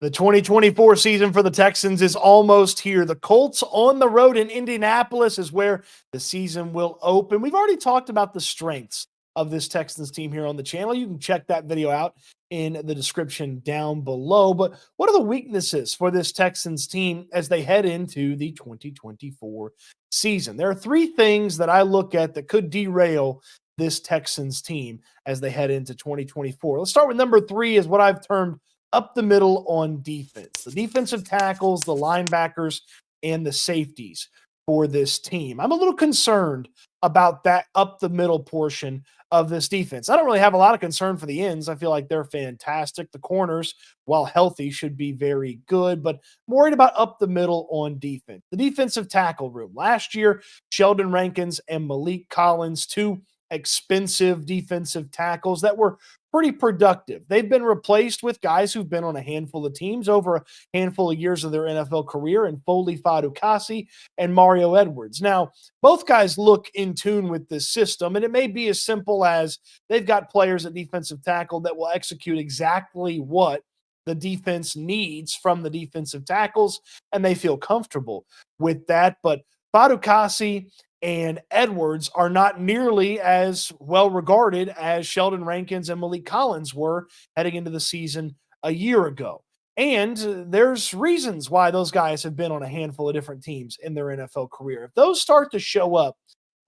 The 2024 season for the Texans is almost here. The Colts on the road in Indianapolis is where the season will open. We've already talked about the strengths of this Texans team here on the channel. You can check that video out in the description down below. But what are the weaknesses for this Texans team as they head into the 2024 season? There are three things that I look at that could derail this Texans team as they head into 2024. Let's start with number three, is what I've termed up the middle on defense. The defensive tackles, the linebackers, and the safeties for this team. I'm a little concerned about that up the middle portion of this defense. I don't really have a lot of concern for the ends. I feel like they're fantastic. The corners, while healthy, should be very good, but I'm worried about up the middle on defense. The defensive tackle room. Last year, Sheldon Rankins and Malik Collins, two expensive defensive tackles that were pretty productive. They've been replaced with guys who've been on a handful of teams over a handful of years of their NFL career, in Foley Fatukasi and Mario Edwards. Now, both guys look in tune with this system, and it may be as simple as they've got players at defensive tackle that will execute exactly what the defense needs from the defensive tackles, and they feel comfortable with that. But Fatukasi and Edwards are not nearly as well regarded as Sheldon Rankins and Malik Collins were heading into the season a year ago. And there's reasons why those guys have been on a handful of different teams in their NFL career. If those start to show up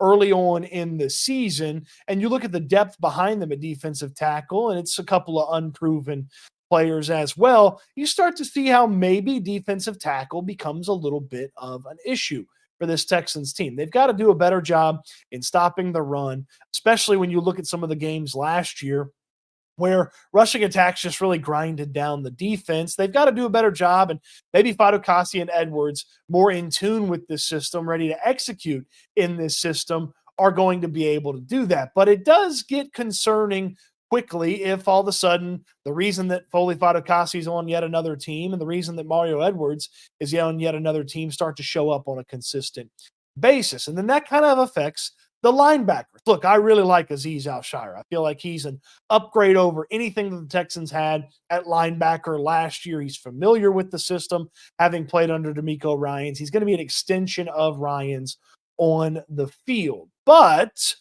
early on in the season, and you look at the depth behind them at defensive tackle, and it's a couple of unproven players as well, you start to see how maybe defensive tackle becomes a little bit of an issue for this Texans team. They've got to do a better job in stopping the run, especially when you look at some of the games last year where rushing attacks just really grinded down the defense. They've got to do a better job, and maybe Fatukasi and Edwards, more in tune with this system, ready to execute in this system, are going to be able to do that. But it does get concerning quickly if all of a sudden the reason that Foley Fatukasi is on yet another team and the reason that Mario Edwards is on yet another team start to show up on a consistent basis. And then that kind of affects the linebackers. Look, I really like Azeez Al-Shaair. I feel like he's an upgrade over anything that the Texans had at linebacker last year. He's familiar with the system, having played under DeMeco Ryans. He's going to be an extension of Ryans on the field. But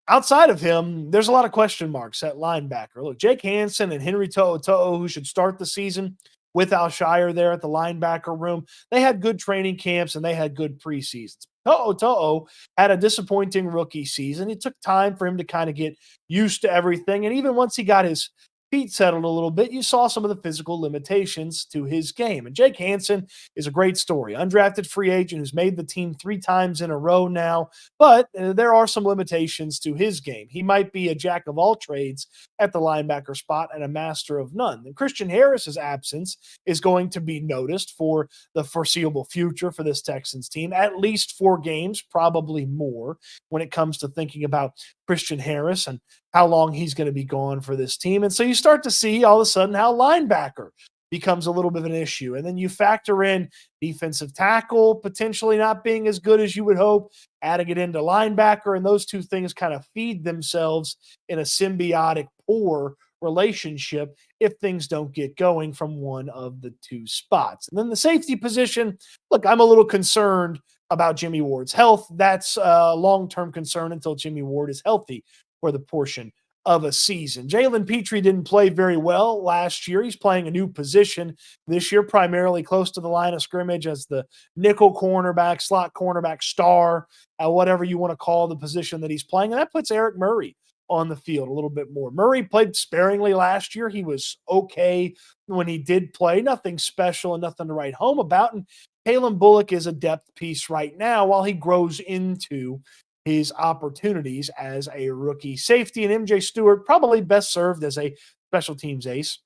outside of him, there's a lot of question marks at linebacker. Look, Jake Hansen and Henry To'o, who should start the season with Al-Shaair there at the linebacker room, they had good training camps and they had good preseasons. To'o had a disappointing rookie season. It took time for him to kind of get used to everything. And even once he got his feet settled a little bit, you saw some of the physical limitations to his game. And Jake Hansen is a great story. Undrafted free agent who's made the team 3 times in a row now, but there are some limitations to his game. He might be a jack of all trades at the linebacker spot and a master of none. And Christian Harris's absence is going to be noticed for the foreseeable future for this Texans team. At least 4 games, probably more, when it comes to thinking about Christian Harris and how long he's going to be gone for this team. And so you start to see all of a sudden how linebacker becomes a little bit of an issue. And then you factor in defensive tackle potentially not being as good as you would hope, adding it into linebacker, and those two things kind of feed themselves in a symbiotic, poor relationship if things don't get going from one of the two spots. And then the safety position, look, I'm a little concerned about Jimmy Ward's health. That's a long-term concern until Jimmy Ward is healthy for the portion of a season. Jalen Petrie didn't play very well last year. He's playing a new position this year, primarily close to the line of scrimmage as the nickel cornerback, slot cornerback, star, whatever you want to call the position that he's playing. And that puts Eric Murray on the field a little bit more. Murray played sparingly last year. He was okay when he did play. Nothing special and nothing to write home about. And Kalen Bullock is a depth piece right now while he grows into his opportunities as a rookie safety. And MJ Stewart probably best served as a special teams ace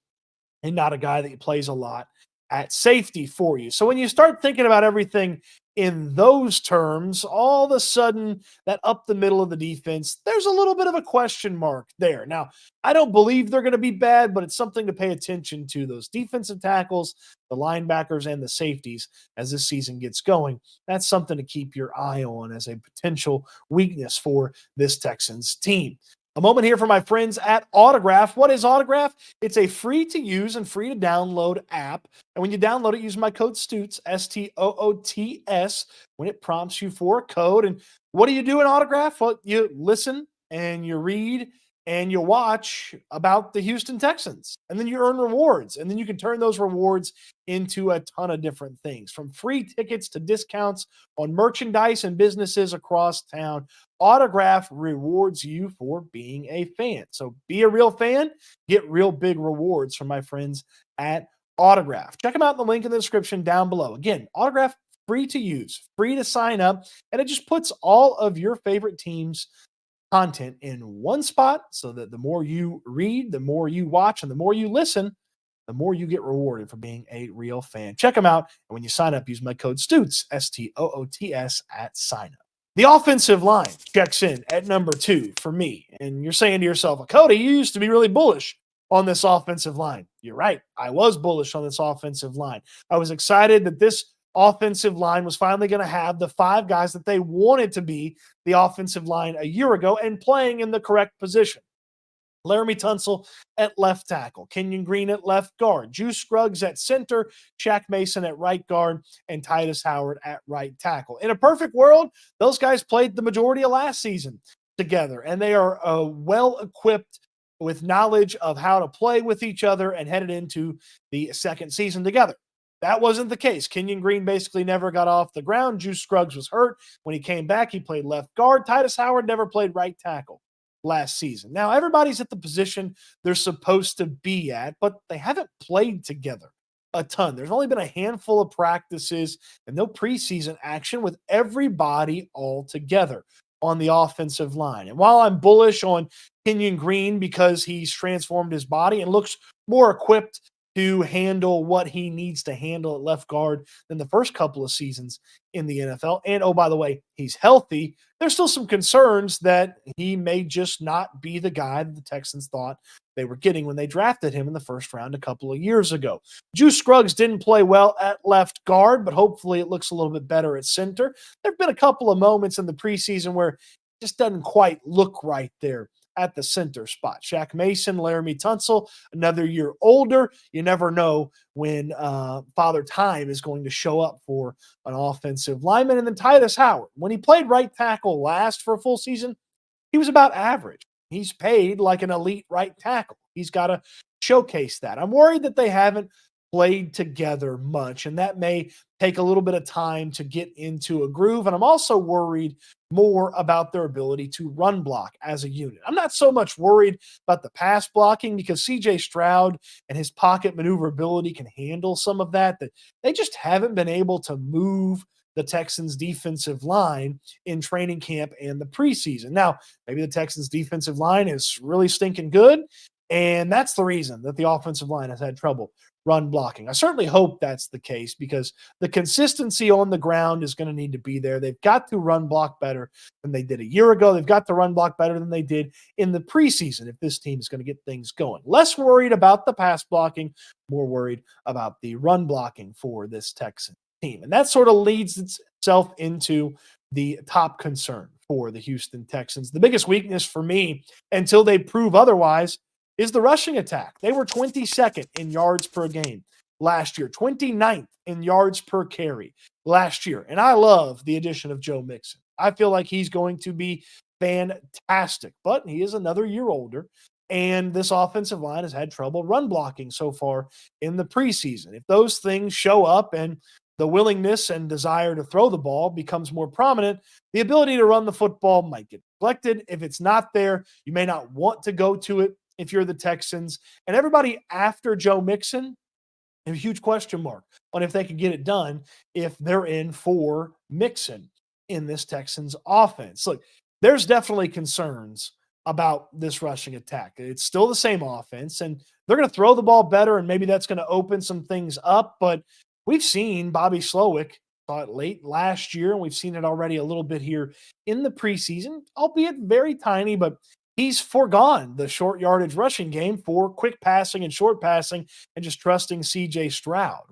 and not a guy that plays a lot at safety for you. So when you start thinking about everything in those terms, all of a sudden that up the middle of the defense, there's a little bit of a question mark there. Now, I don't believe they're going to be bad, but it's something to pay attention to. Those defensive tackles, the linebackers, and the safeties as this season gets going. That's something to keep your eye on as a potential weakness for this Texans team. A moment here for my friends at Autograph. What is Autograph? It's a free to use and free to download app. And when you download it, use my code Stoots, Stoots, when it prompts you for a code. And what do you do in Autograph? Well, you listen and you read and you watch about the Houston Texans. And then you earn rewards. And then you can turn those rewards into a ton of different things, from free tickets to discounts on merchandise and businesses across town. Autograph rewards you for being a fan. So be a real fan, get real big rewards from my friends at Autograph. Check them out in the link in the description down below. Again, Autograph, free to use, free to sign up, and it just puts all of your favorite teams' content in one spot so that the more you read, the more you watch, and the more you listen, the more you get rewarded for being a real fan. Check them out. And when you sign up, use my code Stoots, Stoots, at sign up. The offensive line checks in at number 2 for me. And you're saying to yourself, Cody, you used to be really bullish on this offensive line. You're right. I was bullish on this offensive line. I was excited that this offensive line was finally going to have the 5 guys that they wanted to be the offensive line a year ago and playing in the correct position. Laramie Tunsil at left tackle, Kenyon Green at left guard, Juice Scruggs at center, Shaq Mason at right guard, and Titus Howard at right tackle. In a perfect world, those guys played the majority of last season together, and they are well equipped with knowledge of how to play with each other and headed into the second season together. That wasn't the case. Kenyon Green basically never got off the ground. Juice Scruggs was hurt. When he came back, he played left guard. Titus Howard never played right tackle last season. Now, everybody's at the position they're supposed to be at, but they haven't played together a ton. There's only been a handful of practices and no preseason action with everybody all together on the offensive line. And while I'm bullish on Kenyon Green because he's transformed his body and looks more equipped to handle what he needs to handle at left guard than the first couple of seasons in the NFL. And oh, by the way, he's healthy. There's still some concerns that he may just not be the guy that the Texans thought they were getting when they drafted him in the first round a couple of years ago. Juice Scruggs didn't play well at left guard, but hopefully it looks a little bit better at center. There have been a couple of moments in the preseason where it just doesn't quite look right there at the center spot. Shaq Mason, Laramie Tunsil, another year older. You never know when Father Time is going to show up for an offensive lineman. And then Titus Howard, when he played right tackle last for a full season, he was about average. He's paid like an elite right tackle. He's got to showcase that. I'm worried that they haven't played together much, and that may take a little bit of time to get into a groove. And I'm also worried more about their ability to run block as a unit. I'm not so much worried about the pass blocking because CJ Stroud and his pocket maneuverability can handle some of that they just haven't been able to move the Texans defensive line in training camp and the preseason. Now, maybe the Texans defensive line is really stinking good, and that's the reason that the offensive line has had trouble run blocking. I certainly hope that's the case because the consistency on the ground is going to need to be there. They've got to run block better than they did a year ago. They've got to run block better than they did in the preseason if this team is going to get things going. Less worried about the pass blocking, more worried about the run blocking for this Texan team. And that sort of leads itself into the top concern for the Houston Texans. The biggest weakness for me, until they prove otherwise, is the rushing attack. They were 22nd in yards per game last year, 29th in yards per carry last year. And I love the addition of Joe Mixon. I feel like he's going to be fantastic, but he is another year older. And this offensive line has had trouble run blocking so far in the preseason. If those things show up and the willingness and desire to throw the ball becomes more prominent, the ability to run the football might get neglected. If it's not there, you may not want to go to it if you're the Texans. And everybody after Joe Mixon, a huge question mark on if they can get it done if they're in for Mixon in this Texans offense. Look, there's definitely concerns about this rushing attack. It's still the same offense, and they're going to throw the ball better, and maybe that's going to open some things up. But we've seen Bobby Slowick saw it late last year, and we've seen it already a little bit here in the preseason, albeit very tiny, but he's foregone the short yardage rushing game for quick passing and short passing and just trusting CJ Stroud.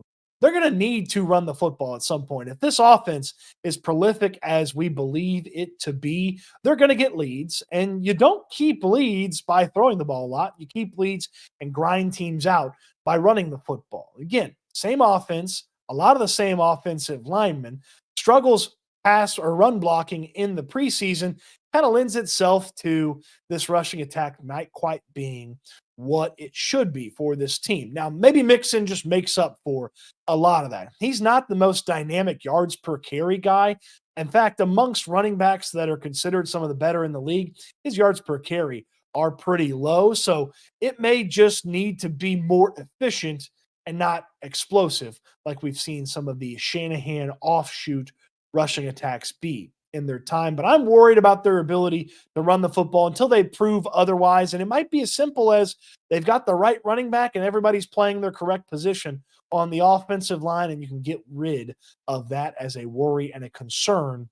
they're going to need to run the football at some point. If this offense is prolific as we believe it to be, they're going to get leads. And you don't keep leads by throwing the ball a lot. You keep leads and grind teams out by running the football. Again, same offense, a lot of the same offensive linemen, struggles pass or run blocking in the preseason kind of lends itself to this rushing attack not quite being what it should be for this team. Now, maybe Mixon just makes up for a lot of that. He's not the most dynamic yards per carry guy. In fact, amongst running backs that are considered some of the better in the league, his yards per carry are pretty low. So it may just need to be more efficient and not explosive, like we've seen some of the Shanahan offshoot rushing attacks be in their time. But I'm worried about their ability to run the football until they prove otherwise. And it might be as simple as they've got the right running back and everybody's playing their correct position on the offensive line, and you can get rid of that as a worry and a concern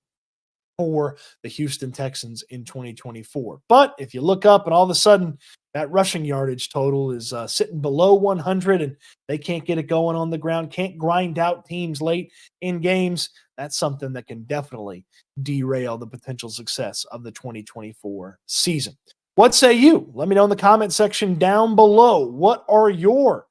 for the Houston Texans in 2024. But if you look up and all of a sudden that rushing yardage total is sitting below 100 and they can't get it going on the ground, can't grind out teams late in games, that's something that can definitely derail the potential success of the 2024 season. What say you? Let me know in the comment section down below. What are your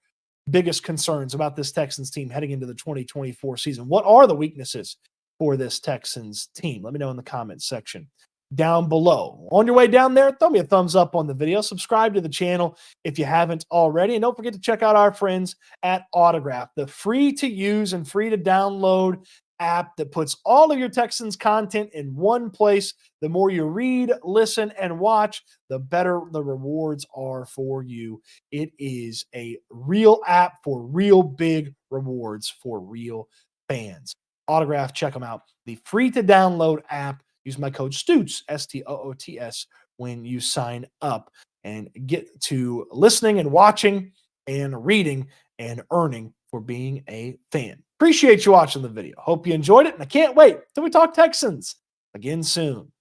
biggest concerns about this Texans team heading into the 2024 season? What are the weaknesses for this Texans team? Let me know in the comments section down below. On your way down there, throw me a thumbs up on the video. Subscribe to the channel if you haven't already. And don't forget to check out our friends at Autograph, the free to use and free to download app that puts all of your Texans content in one place. The more you read, listen, and watch, the better the rewards are for you. It is a real app for real big rewards for real fans. Autograph, check them out. The free to download app. Use my code Stoots, STOOTS, when you sign up and get to listening and watching and reading and earning for being a fan. Appreciate you watching the video. Hope you enjoyed it, and I can't wait till we talk Texans again soon.